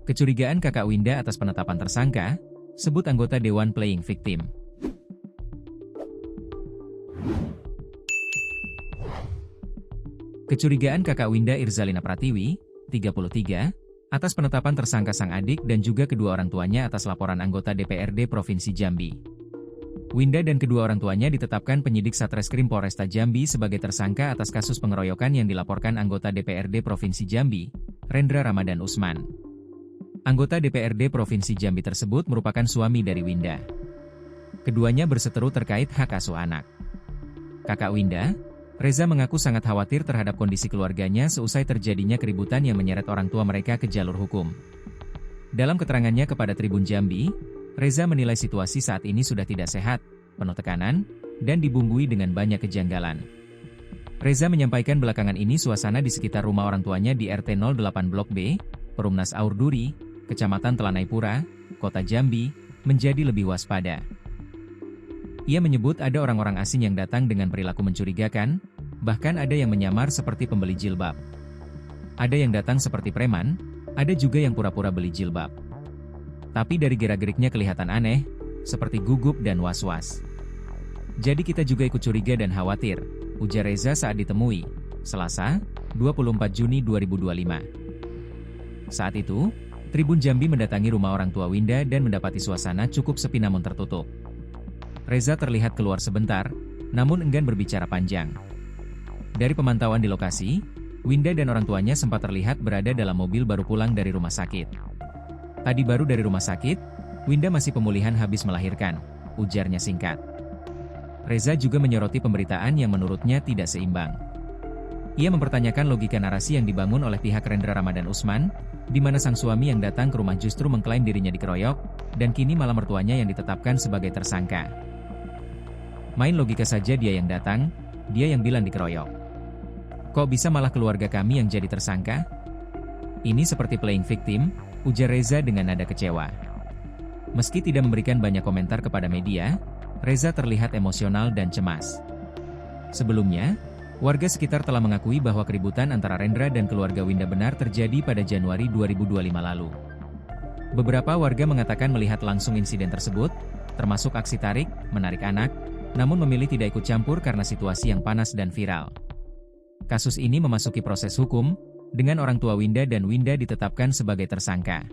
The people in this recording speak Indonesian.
Kecurigaan kakak Winda atas penetapan tersangka, sebut anggota Dewan Playing Victim. Kecurigaan kakak Winda Irzalina Pratiwi, 33, atas penetapan tersangka sang adik dan juga kedua orang tuanya atas laporan anggota DPRD Provinsi Jambi. Winda dan kedua orang tuanya ditetapkan penyidik Satreskrim Polresta Jambi sebagai tersangka atas kasus pengeroyokan yang dilaporkan anggota DPRD Provinsi Jambi, Rendra Ramadan Usman. Anggota DPRD Provinsi Jambi tersebut merupakan suami dari Winda. Keduanya berseteru terkait hak asuh anak. Kakak Winda, Reza mengaku sangat khawatir terhadap kondisi keluarganya seusai terjadinya keributan yang menyeret orang tua mereka ke jalur hukum. Dalam keterangannya kepada Tribun Jambi, Reza menilai situasi saat ini sudah tidak sehat, penuh tekanan, dan dibumbui dengan banyak kejanggalan. Reza menyampaikan belakangan ini suasana di sekitar rumah orang tuanya di RT 08 Blok B, Perumnas Aur Duri, Kecamatan Telanaipura, Kota Jambi, menjadi lebih waspada. Ia menyebut ada orang-orang asing yang datang dengan perilaku mencurigakan, bahkan ada yang menyamar seperti pembeli jilbab. Ada yang datang seperti preman, ada juga yang pura-pura beli jilbab. Tapi dari gerak-geriknya kelihatan aneh, seperti gugup dan was-was. Jadi kita juga ikut curiga dan khawatir, ujar Reza saat ditemui, Selasa, 24 Juni 2025. Saat itu, Tribun Jambi mendatangi rumah orang tua Winda dan mendapati suasana cukup sepi namun tertutup. Reza terlihat keluar sebentar, namun enggan berbicara panjang. Dari pemantauan di lokasi, Winda dan orang tuanya sempat terlihat berada dalam mobil baru pulang dari rumah sakit. Tadi baru dari rumah sakit, Winda masih pemulihan habis melahirkan, ujarnya singkat. Reza juga menyoroti pemberitaan yang menurutnya tidak seimbang. Ia mempertanyakan logika narasi yang dibangun oleh pihak Rendra Ramadan Usman, di mana sang suami yang datang ke rumah justru mengklaim dirinya dikeroyok, dan kini malah mertuanya yang ditetapkan sebagai tersangka. Main logika saja, dia yang datang, dia yang bilang dikeroyok. Kok bisa malah keluarga kami yang jadi tersangka? Ini seperti playing victim, ujar Reza dengan nada kecewa. Meski tidak memberikan banyak komentar kepada media, Reza terlihat emosional dan cemas. Sebelumnya, warga sekitar telah mengakui bahwa keributan antara Rendra dan keluarga Winda benar terjadi pada Januari 2025 lalu. Beberapa warga mengatakan melihat langsung insiden tersebut, termasuk aksi tarik, menarik anak, namun memilih tidak ikut campur karena situasi yang panas dan viral. Kasus ini memasuki proses hukum, dengan orang tua Winda dan Winda ditetapkan sebagai tersangka.